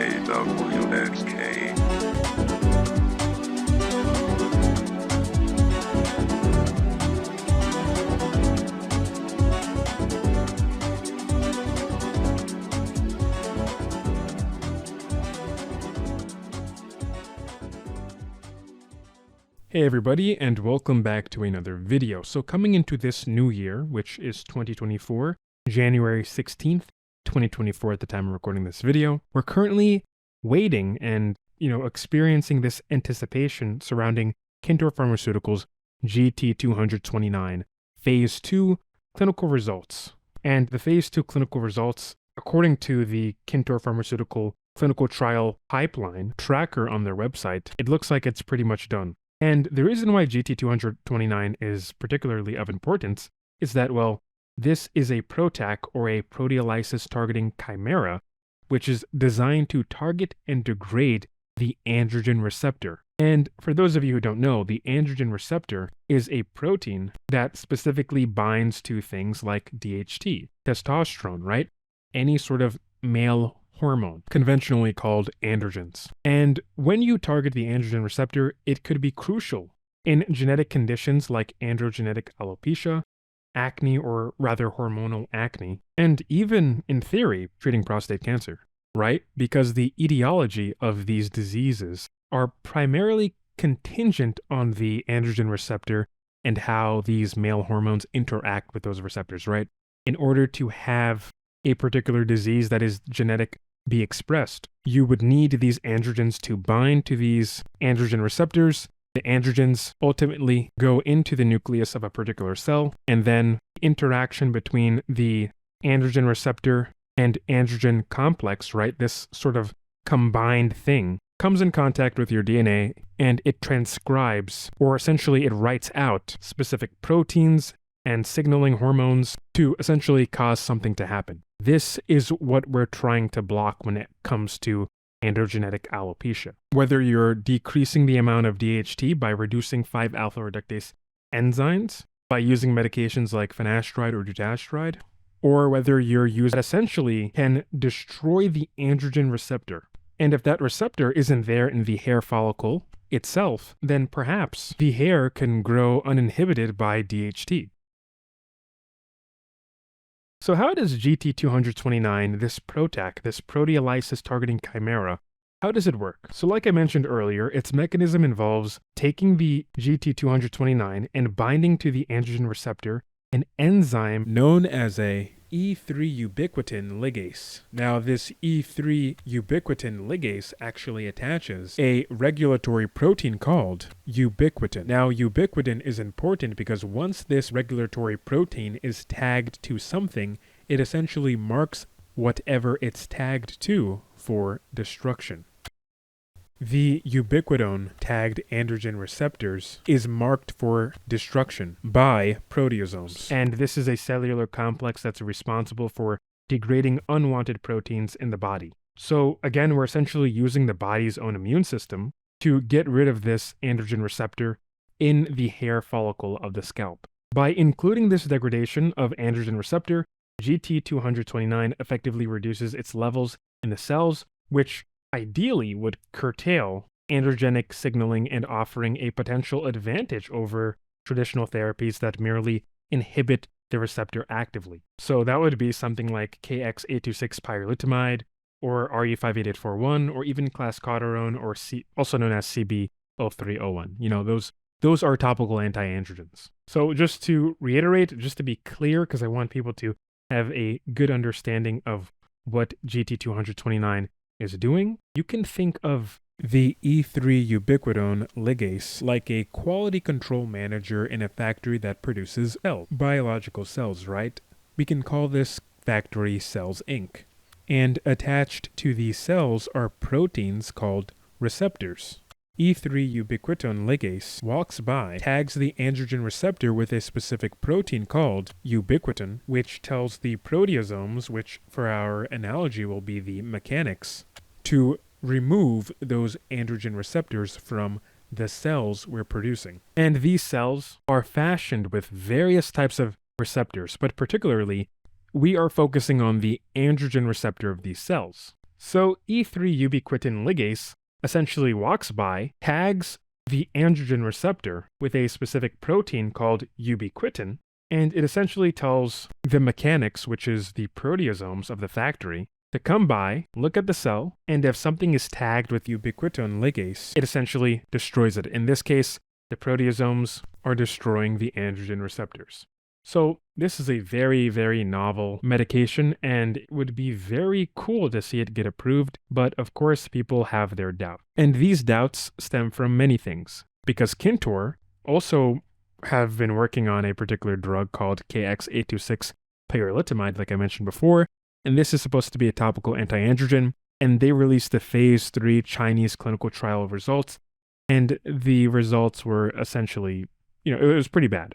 kwxsoc. Hey everybody, and welcome back to another video. So coming into this new year, which is 2024, January 16th, 2024 at the time of recording this video, we're currently waiting and, experiencing this anticipation surrounding Kintor Pharmaceuticals GT20029 Phase 2 clinical results. And the Phase 2 clinical results, according to the Kintor Pharmaceutical clinical trial pipeline tracker on their website, it looks like it's pretty much done. And the reason why GT20029 is particularly of importance is that, well, this is a PROTAC or a proteolysis targeting chimera, which is designed to target and degrade the androgen receptor. And for those of you who don't know, the androgen receptor is a protein that specifically binds to things like DHT, testosterone, right? Any sort of male hormone, conventionally called androgens. And when you target the androgen receptor, it could be crucial in genetic conditions like androgenetic alopecia, acne, or rather hormonal acne, and even, in theory, treating prostate cancer, right? Because the etiology of these diseases are primarily contingent on the androgen receptor and how these male hormones interact with those receptors, right? In order to have a particular disease that is genetic be expressed, you would need these androgens to bind to these androgen receptors. The androgens ultimately go into the nucleus of a particular cell, and then interaction between the androgen receptor and androgen complex, right? This sort of combined thing comes in contact with your DNA, and it transcribes, or essentially it writes out specific proteins and signaling hormones to essentially cause something to happen. This is what we're trying to block when it comes to androgenetic alopecia. Whether you're decreasing the amount of DHT by reducing 5-alpha reductase enzymes, by using medications like finasteride or dutasteride, or whether you're using essentially can destroy the androgen receptor. And if that receptor isn't there in the hair follicle itself, then perhaps the hair can grow uninhibited by DHT. So how does GT20029, this PROTAC, this proteolysis targeting chimera, how does it work? So like I mentioned earlier, its mechanism involves taking the GT20029 and binding to the androgen receptor an enzyme known as a E3 ubiquitin ligase. Now this E3 ubiquitin ligase actually attaches a regulatory protein called ubiquitin. Now ubiquitin is important because once this regulatory protein is tagged to something, it essentially marks whatever it's tagged to for destruction. The ubiquitin tagged androgen receptors is marked for destruction by proteasomes. And this is a cellular complex that's responsible for degrading unwanted proteins in the body. So again, we're essentially using the body's own immune system to get rid of this androgen receptor in the hair follicle of the scalp. By including this degradation of androgen receptor, GT20029 effectively reduces its levels in the cells, which ideally would curtail androgenic signaling and offering a potential advantage over traditional therapies that merely inhibit the receptor actively. So that would be something like KX826 Pyrilutamide, or RE58841, or even clascoterone, or also known as CB0301. Those are topical anti-androgens. So just to reiterate, just to be clear, because I want people to have a good understanding of what GT20029 is doing, you can think of the E3 ubiquitin ligase like a quality control manager in a factory that produces biological cells, right? We can call this factory Cells Inc. And attached to these cells are proteins called receptors. E3 ubiquitin ligase walks by, tags the androgen receptor with a specific protein called ubiquitin, which tells the proteasomes, which for our analogy will be the mechanics, to remove those androgen receptors from the cells we're producing. And these cells are fashioned with various types of receptors, but particularly we are focusing on the androgen receptor of these cells. So E3 ubiquitin ligase essentially walks by, tags the androgen receptor with a specific protein called ubiquitin, and it essentially tells the mechanics, which is the proteasomes of the factory, to come by, look at the cell, and if something is tagged with ubiquitin ligase, it essentially destroys it. In this case, the proteasomes are destroying the androgen receptors. So this is a very, very novel medication, and it would be very cool to see it get approved, but of course people have their doubts. And these doubts stem from many things, because Kintor also have been working on a particular drug called KX826 Pyrilutamide, like I mentioned before, and this is supposed to be a topical anti-androgen, and they released the phase 3 Chinese clinical trial results, and the results were essentially, it was pretty bad.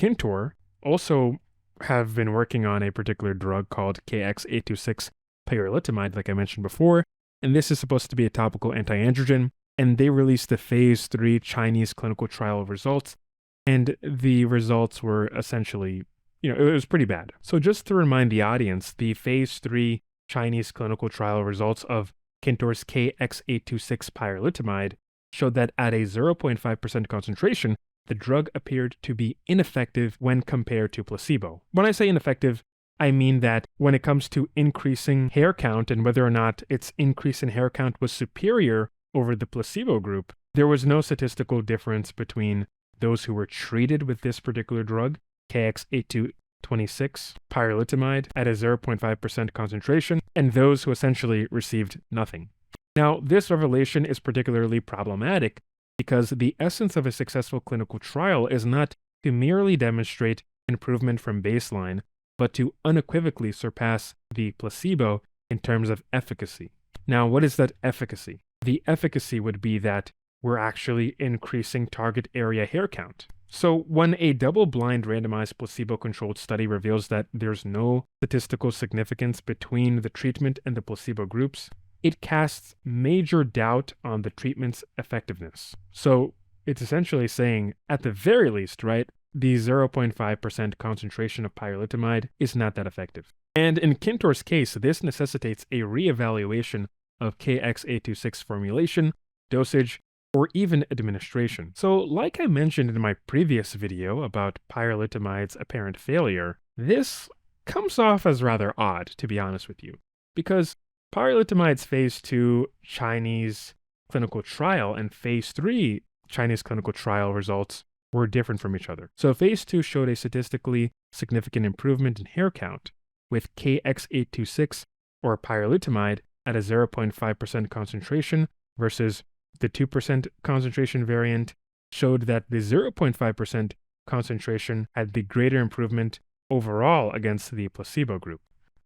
Kintor also have been working on a particular drug called KX826 Pyrilutamide, like I mentioned before, and this is supposed to be a topical anti-androgen, and they released the phase 3 Chinese clinical trial results, and the results were essentially, it was pretty bad. So just to remind the audience, the phase 3 Chinese clinical trial results of Kintor's KX826 Pyrilutamide showed that at a 0.5% concentration, the drug appeared to be ineffective when compared to placebo. When I say ineffective, I mean that when it comes to increasing hair count and whether or not its increase in hair count was superior over the placebo group, there was no statistical difference between those who were treated with this particular drug, KX826 Pyrilutamide, at a 0.5% concentration, and those who essentially received nothing. Now, this revelation is particularly problematic because the essence of a successful clinical trial is not to merely demonstrate improvement from baseline, but to unequivocally surpass the placebo in terms of efficacy. Now, what is that efficacy? The efficacy would be that we're actually increasing target area hair count. So when a double-blind randomized placebo-controlled study reveals that there's no statistical significance between the treatment and the placebo groups, it casts major doubt on the treatment's effectiveness. So it's essentially saying, at the very least, right, the 0.5% concentration of pyrilutamide is not that effective. And in Kintor's case, this necessitates a reevaluation of KX826 formulation, dosage, or even administration. So like I mentioned in my previous video about pyrilutamide's apparent failure, this comes off as rather odd, to be honest with you, because pyrilutamide's phase 2 Chinese clinical trial and phase 3 Chinese clinical trial results were different from each other. So phase 2 showed a statistically significant improvement in hair count with KX826 or pyrilutamide at a 0.5% concentration versus the 2% concentration variant showed that the 0.5% concentration had the greater improvement overall against the placebo group.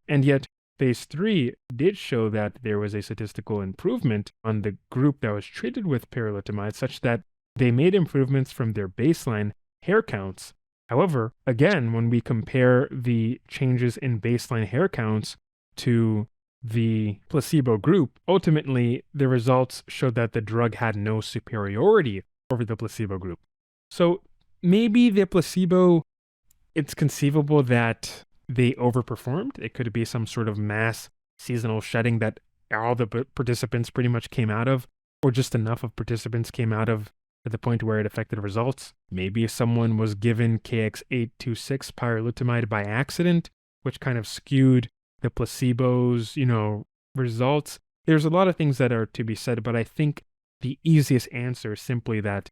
And yet, phase 3 did show that there was a statistical improvement on the group that was treated with pyrilutamide such that they made improvements from their baseline hair counts. However, again, when we compare the changes in baseline hair counts to the placebo group, ultimately the results showed that the drug had no superiority over the placebo group. So maybe the placebo, it's conceivable that they overperformed. It could be some sort of mass seasonal shedding that all the participants pretty much came out of, or just enough of participants came out of at the point where it affected results. Maybe someone was given KX826 pyrilutamide by accident, which kind of skewed the placebo's, results. There's a lot of things that are to be said, but I think the easiest answer is simply that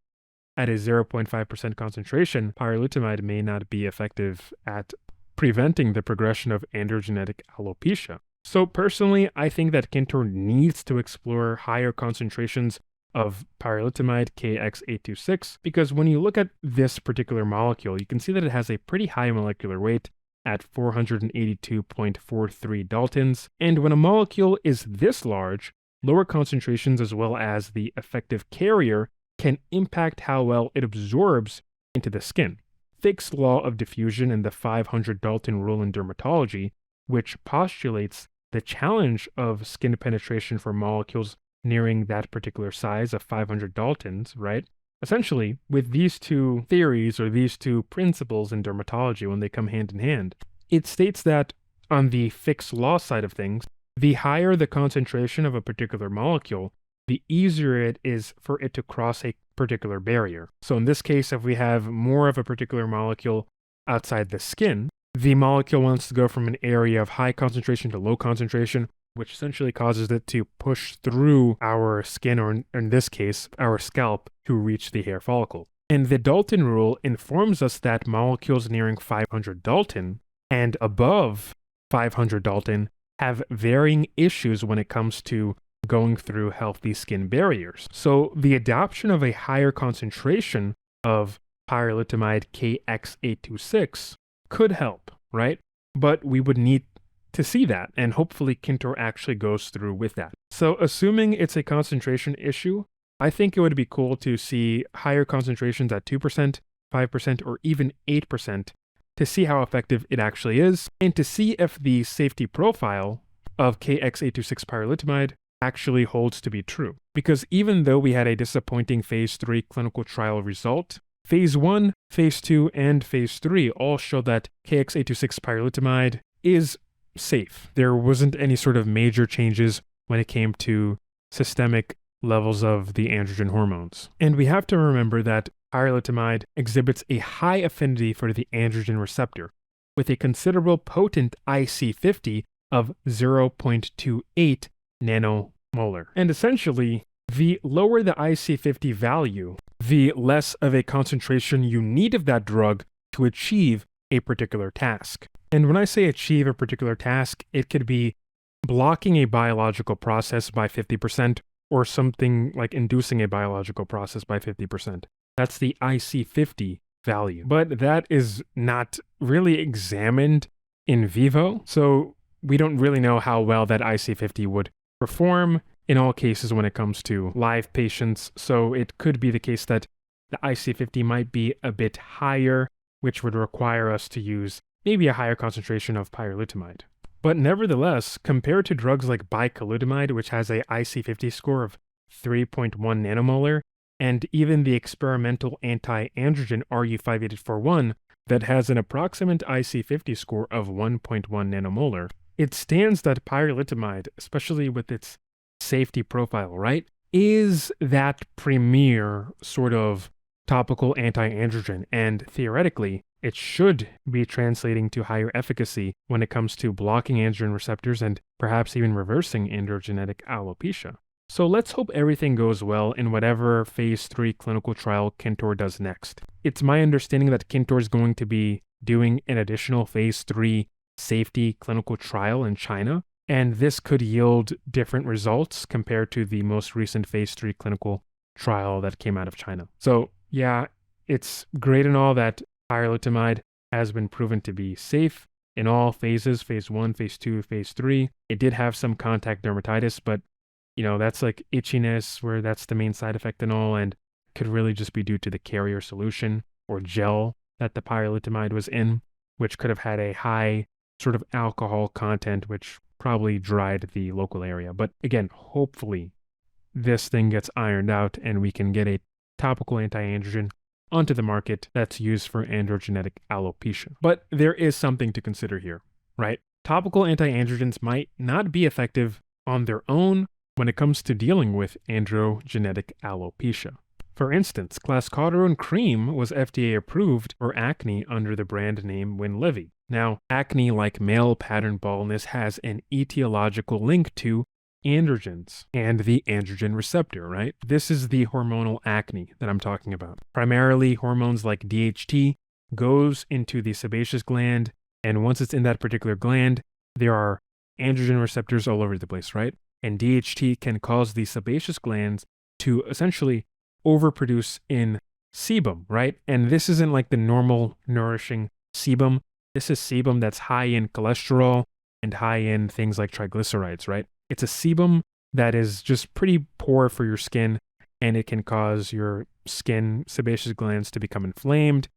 at a 0.5% concentration, pyrilutamide may not be effective at preventing the progression of androgenetic alopecia. So personally, I think that Kintor needs to explore higher concentrations of pyrilutamide KX826 because when you look at this particular molecule, you can see that it has a pretty high molecular weight at 482.43 Daltons. And when a molecule is this large, lower concentrations as well as the effective carrier can impact how well it absorbs into the skin. Fick's law of diffusion and the 500 Dalton rule in dermatology, which postulates the challenge of skin penetration for molecules nearing that particular size of 500 Daltons, right? Essentially, with these two theories or these two principles in dermatology, when they come hand in hand, it states that on the fixed law side of things, the higher the concentration of a particular molecule, the easier it is for it to cross a particular barrier. So in this case, if we have more of a particular molecule outside the skin, the molecule wants to go from an area of high concentration to low concentration, which essentially causes it to push through our skin, or in this case, our scalp, to reach the hair follicle. And the Dalton rule informs us that molecules nearing 500 Dalton and above 500 Dalton have varying issues when it comes to going through healthy skin barriers. So the adoption of a higher concentration of pyrilutamide KX826 could help, right? But we would need to see that, and hopefully Kintor actually goes through with that. So assuming it's a concentration issue, I think it would be cool to see higher concentrations at 2%, 5%, or even 8% to see how effective it actually is, and to see if the safety profile of KX826 pyrilutamide actually holds to be true. Because even though we had a disappointing phase 3 clinical trial result, phase 1, phase 2, and phase 3 all show that KX826 pyrilutamide is safe. There wasn't any sort of major changes when it came to systemic levels of the androgen hormones. And we have to remember that pyrilutamide exhibits a high affinity for the androgen receptor, with a considerable potent IC50 of 0.28 nanomolar. And essentially, the lower the IC50 value, the less of a concentration you need of that drug to achieve a particular task. And when I say achieve a particular task, it could be blocking a biological process by 50%, or something like inducing a biological process by 50%. That's the IC50 value. But that is not really examined in vivo, so we don't really know how well that IC50 would perform in all cases when it comes to live patients. So it could be the case that the IC50 might be a bit higher, which would require us to use maybe a higher concentration of pyrilutamide. But nevertheless, compared to drugs like bicalutamide, which has a IC50 score of 3.1 nanomolar, and even the experimental anti-androgen RU5841 that has an approximate IC50 score of 1.1 nanomolar, it stands that pyrilutamide, especially with its safety profile, right, is that premier sort of topical anti-androgen, and theoretically, it should be translating to higher efficacy when it comes to blocking androgen receptors and perhaps even reversing androgenetic alopecia. So let's hope everything goes well in whatever phase 3 clinical trial Kintor does next. It's my understanding that Kintor is going to be doing an additional phase 3 safety clinical trial in China, and this could yield different results compared to the most recent phase 3 clinical trial that came out of China. So yeah, it's great and all that pyrilutamide has been proven to be safe in all phases, phase 1, phase 2, phase 3. It did have some contact dermatitis, but that's like itchiness, where that's the main side effect and all, and could really just be due to the carrier solution or gel that the pyrilutamide was in, which could have had a high sort of alcohol content, which probably dried the local area. But again, hopefully this thing gets ironed out and we can get a topical anti-androgen onto the market that's used for androgenetic alopecia. But there is something to consider here, right? Topical anti-androgens might not be effective on their own when it comes to dealing with androgenetic alopecia. For instance, clascoterone cream was FDA approved for acne under the brand name Winlevi. Now, acne, like male pattern baldness, has an etiological link to androgens and the androgen receptor, right? This is the hormonal acne that I'm talking about. Primarily, hormones like DHT goes into the sebaceous gland, and once it's in that particular gland, there are androgen receptors all over the place, right? And DHT can cause the sebaceous glands to essentially overproduce in sebum, right? And this isn't like the normal nourishing sebum. This is sebum that's high in cholesterol and high in things like triglycerides, right? It's a sebum that is just pretty poor for your skin, and it can cause your skin sebaceous glands to become inflamed,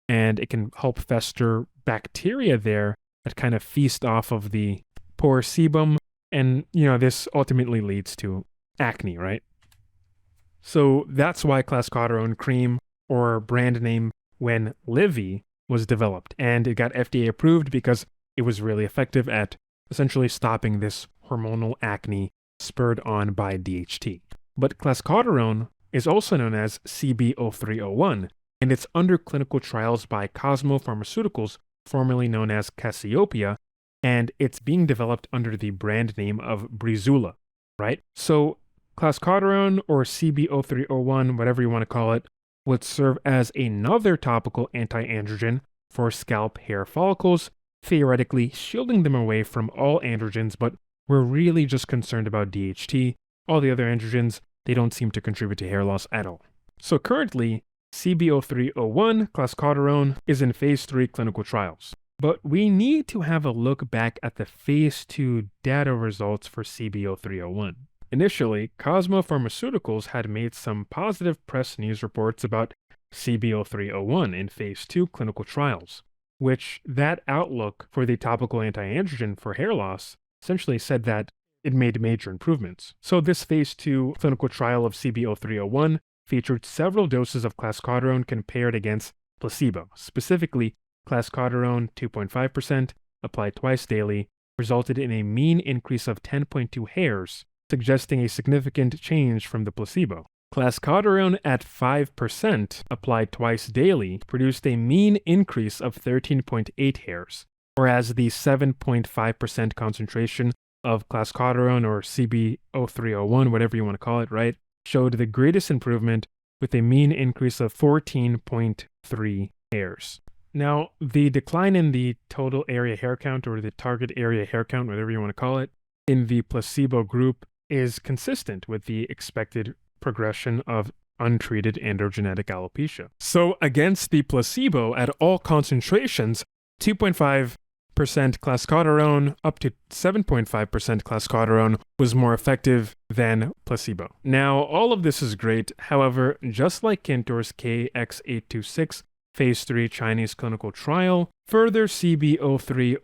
and it can help fester bacteria there that kind of feast off of the poor sebum. And, this ultimately leads to acne, right? So that's why clascoterone cream, or brand name Winlevi, was developed. And it got FDA approved because it was really effective at essentially stopping this hormonal acne spurred on by DHT. But clascoterone is also known as CB0301, and it's under clinical trials by Cosmo Pharmaceuticals, formerly known as Cassiopeia, and it's being developed under the brand name of Breezula, right? So clascoterone, or CB0301, whatever you want to call it, would serve as another topical anti-androgen for scalp hair follicles, theoretically shielding them away from all androgens, but we're really just concerned about DHT. All the other androgens, they don't seem to contribute to hair loss at all. So currently, CB0301, clascoterone, is in phase 3 clinical trials. But we need to have a look back at the phase 2 data results for CB0301. Initially, Cosmo Pharmaceuticals had made some positive press news reports about CB0301 in phase 2 clinical trials, which that outlook for the topical anti-androgen for hair loss essentially said that it made major improvements. So this phase 2 clinical trial of CB0301 featured several doses of clascoterone compared against placebo. Specifically, clascoterone 2.5% applied twice daily resulted in a mean increase of 10.2 hairs, suggesting a significant change from the placebo. Clascoterone at 5% applied twice daily produced a mean increase of 13.8 hairs, whereas the 7.5% concentration of clascoterone, or CB0301, whatever you want to call it, right, showed the greatest improvement with a mean increase of 14.3 hairs. Now, the decline in the total area hair count, or the target area hair count, whatever you want to call it, in the placebo group is consistent with the expected progression of untreated androgenetic alopecia. So against the placebo at all concentrations, 2.5% clascoterone up to 7.5% clascoterone was more effective than placebo. Now, all of this is great. However, just like Kintor's KX826 phase 3 Chinese clinical trial, further CB0301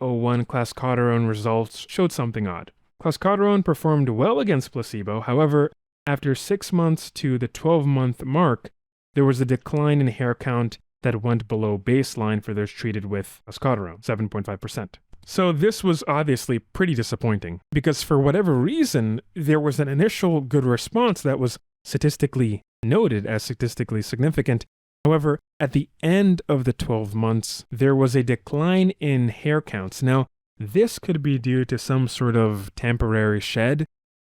clascoterone results showed something odd. Clascoterone performed well against placebo. However, after 6 months to the 12-month mark, there was a decline in hair count that went below baseline for those treated with clascoterone, 7.5%. So this was obviously pretty disappointing, because for whatever reason, there was an initial good response that was statistically noted as statistically significant. However, at the end of the 12 months, there was a decline in hair counts. Now, this could be due to some sort of temporary shed,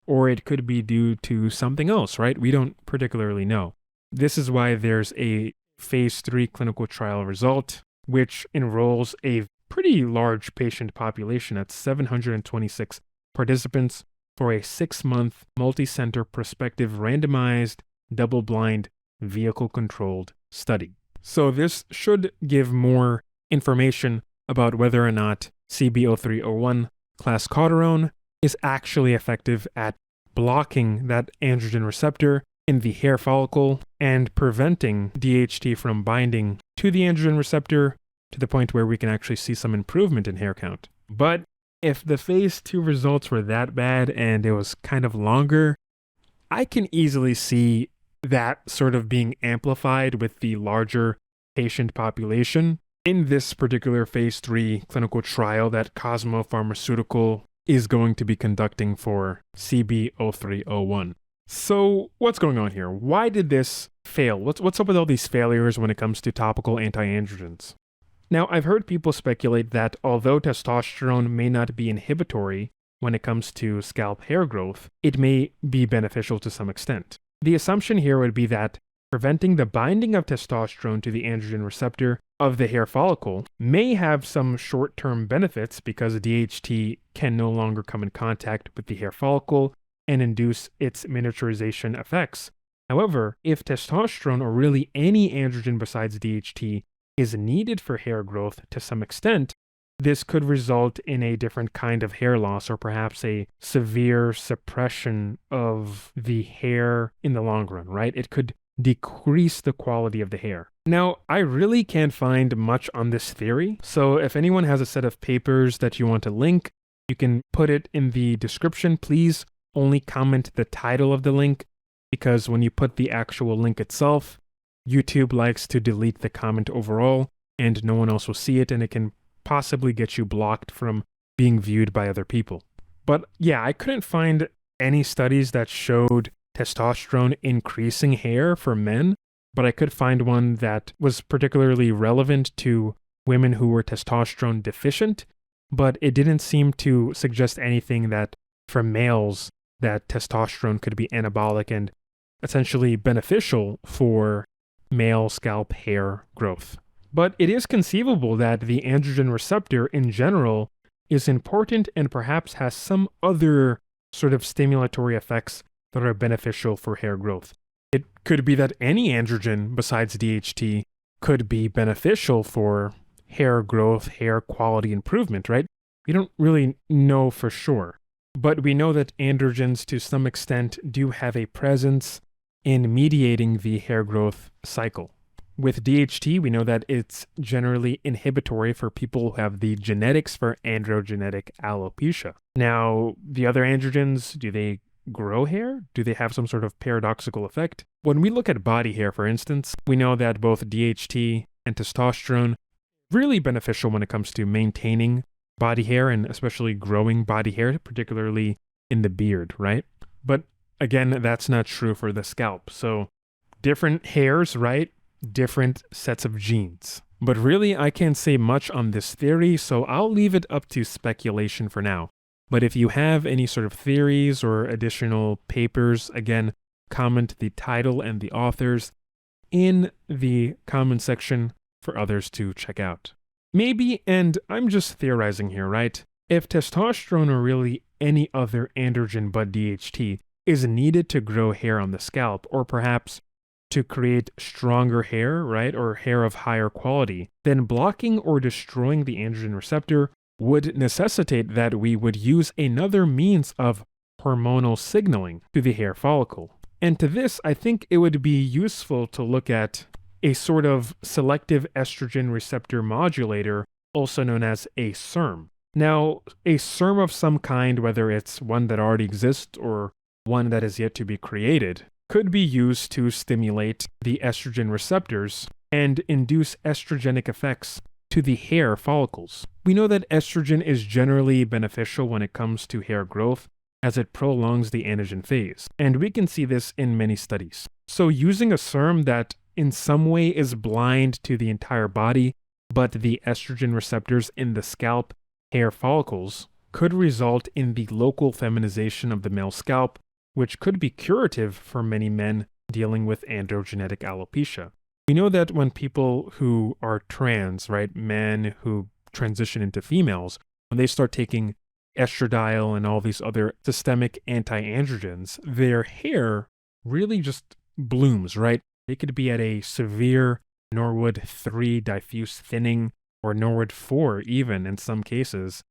or it could be due to something else, right? We don't particularly know. This is why there's a phase 3 clinical trial result, which enrolls a pretty large patient population at 726 participants for a 6-month, multi-center prospective randomized, double-blind, vehicle-controlled study. So this should give more information about whether or not CB0301 clascoterone is actually effective at blocking that androgen receptor in the hair follicle and preventing DHT from binding to the androgen receptor to the point where we can actually see some improvement in hair count. But if the phase 2 results were that bad and it was kind of longer, I can easily see that sort of being amplified with the larger patient population in this particular phase 3 clinical trial that Cosmo Pharmaceutical is going to be conducting for CB0301. So what's going on here? Why did this fail? What's up with all these failures when it comes to topical anti-androgens? Now, I've heard people speculate that although testosterone may not be inhibitory when it comes to scalp hair growth, it may be beneficial to some extent. The assumption here would be that preventing the binding of testosterone to the androgen receptor of the hair follicle may have some short-term benefits because DHT can no longer come in contact with the hair follicle and induce its miniaturization effects. However, if testosterone, or really any androgen besides DHT, is needed for hair growth to some extent, this could result in a different kind of hair loss, or perhaps a severe suppression of the hair in the long run, right? It could decrease the quality of the hair. Now, I really can't find much on this theory, so if anyone has a set of papers that you want to link, you can put it in the description. Please only comment the title of the link, because when you put the actual link itself, YouTube likes to delete the comment overall, and no one else will see it, and it can possibly get you blocked from being viewed by other people. But yeah, I couldn't find any studies that showed testosterone increasing hair for men, but I could find one that was particularly relevant to women who were testosterone deficient, but it didn't seem to suggest anything that for males that testosterone could be anabolic and essentially beneficial for male scalp hair growth. But it is conceivable that the androgen receptor in general is important and perhaps has some other sort of stimulatory effects that are beneficial for hair growth. It could be that any androgen besides DHT could be beneficial for hair growth, hair quality improvement, right? We don't really know for sure, but we know that androgens to some extent do have a presence in mediating the hair growth cycle. With DHT, we know that it's generally inhibitory for people who have the genetics for androgenetic alopecia. Now, the other androgens, do they grow hair? Do they have some sort of paradoxical effect? When we look at body hair, for instance, we know that both DHT and testosterone are really beneficial when it comes to maintaining body hair and especially growing body hair, particularly in the beard, right? But again, that's not true for the scalp. So different hairs, right? Different sets of genes. But really, I can't say much on this theory, so I'll leave it up to speculation for now. But if you have any sort of theories or additional papers, again, comment the title and the authors in the comment section for others to check out. Maybe, and I'm just theorizing here, right? If testosterone or really any other androgen but DHT is needed to grow hair on the scalp, or perhaps to create stronger hair, right, or hair of higher quality, then blocking or destroying the androgen receptor would necessitate that we would use another means of hormonal signaling to the hair follicle. And to this, I think it would be useful to look at a sort of selective estrogen receptor modulator, also known as a SERM. Now, a SERM of some kind, whether it's one that already exists or one that is yet to be created, could be used to stimulate the estrogen receptors and induce estrogenic effects to the hair follicles. We know that estrogen is generally beneficial when it comes to hair growth as it prolongs the anagen phase, and we can see this in many studies. So using a SERM that in some way is blind to the entire body, but the estrogen receptors in the scalp hair follicles could result in the local feminization of the male scalp, which could be curative for many men dealing with androgenetic alopecia. We know that when people who are trans, right, men who transition into females, when they start taking estradiol and all these other systemic anti-androgens, their hair really just blooms, right? They could be at a severe Norwood 3 diffuse thinning, or Norwood 4 even in some cases,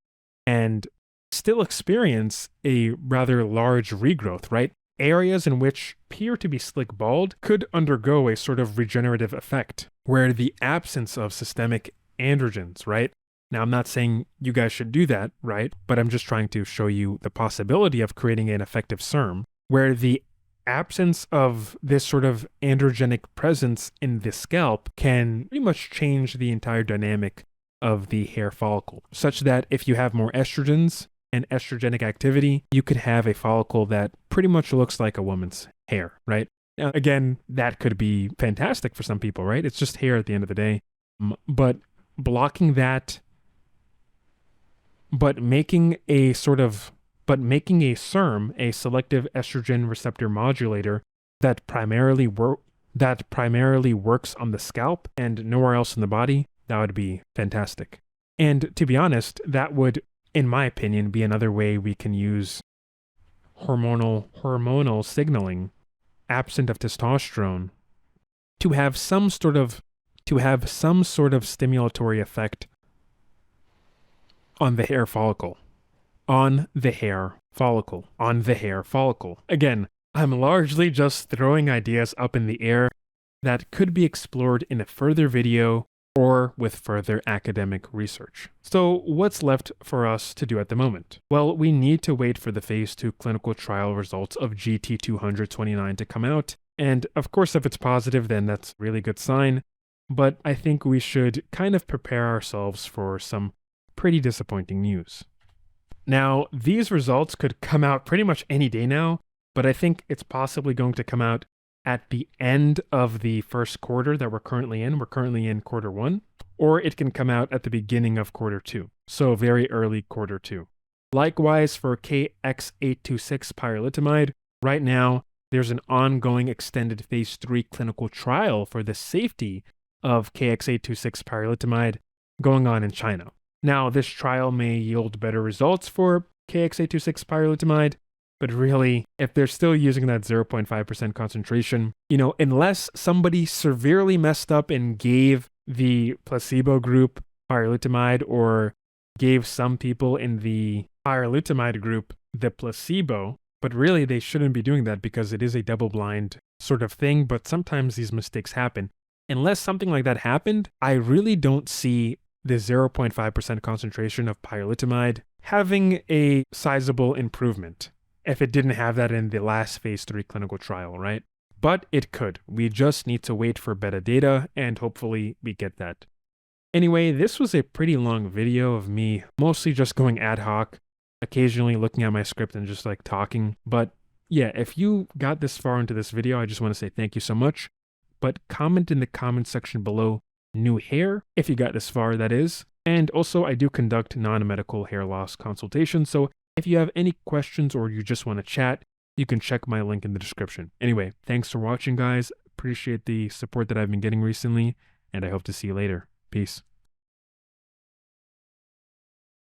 and still experience a rather large regrowth, right? Areas in which appear to be slick bald could undergo a sort of regenerative effect, where the absence of systemic androgens, right? Now, I'm not saying you guys should do that, right? But I'm just trying to show you the possibility of creating an effective SERM, where the absence of this sort of androgenic presence in the scalp can pretty much change the entire dynamic of the hair follicle, such that if you have more estrogens and estrogenic activity, you could have a follicle that pretty much looks like a woman's hair, right? Now, again, that could be fantastic for some people, right? It's just hair at the end of the day. But blocking that, but making a SERM, a selective estrogen receptor modulator that primarily works on the scalp and nowhere else in the body, that would be fantastic. And to be honest, that would, in my opinion, be another way we can use hormonal signaling absent of testosterone to have some sort of stimulatory effect on the hair follicle. Again, I'm largely just throwing ideas up in the air that could be explored in a further video or with further academic research. So what's left for us to do at the moment? Well, we need to wait for the phase 2 clinical trial results of GT20029 to come out. And of course, if it's positive, then that's a really good sign. But I think we should kind of prepare ourselves for some pretty disappointing news. Now, these results could come out pretty much any day now, but I think it's possibly going to come out at the end of the first quarter that we're currently in. We're currently in quarter 1, or it can come out at the beginning of quarter 2, so very early quarter 2. Likewise, for KX826 Pyrilutamide, right now, there's an ongoing extended phase 3 clinical trial for the safety of KX826 Pyrilutamide going on in China. Now, this trial may yield better results for KX826 Pyrilutamide, but really, if they're still using that 0.5% concentration, unless somebody severely messed up and gave the placebo group Pyrilutamide or gave some people in the Pyrilutamide group the placebo, but really they shouldn't be doing that because it is a double-blind sort of thing, but sometimes these mistakes happen. Unless something like that happened, I really don't see the 0.5% concentration of Pyrilutamide having a sizable improvement if it didn't have that in the last phase 3 clinical trial, right? But it could. We just need to wait for better data, and hopefully we get that. Anyway, this was a pretty long video of me mostly just going ad hoc, occasionally looking at my script and just like talking. But yeah, if you got this far into this video, I just want to say thank you so much. But comment in the comment section below new hair, if you got this far, that is. And also, I do conduct non-medical hair loss consultations, so if you have any questions or you just want to chat, you can check my link in the description. Anyway, thanks for watching, guys. Appreciate the support that I've been getting recently, and I hope to see you later. Peace.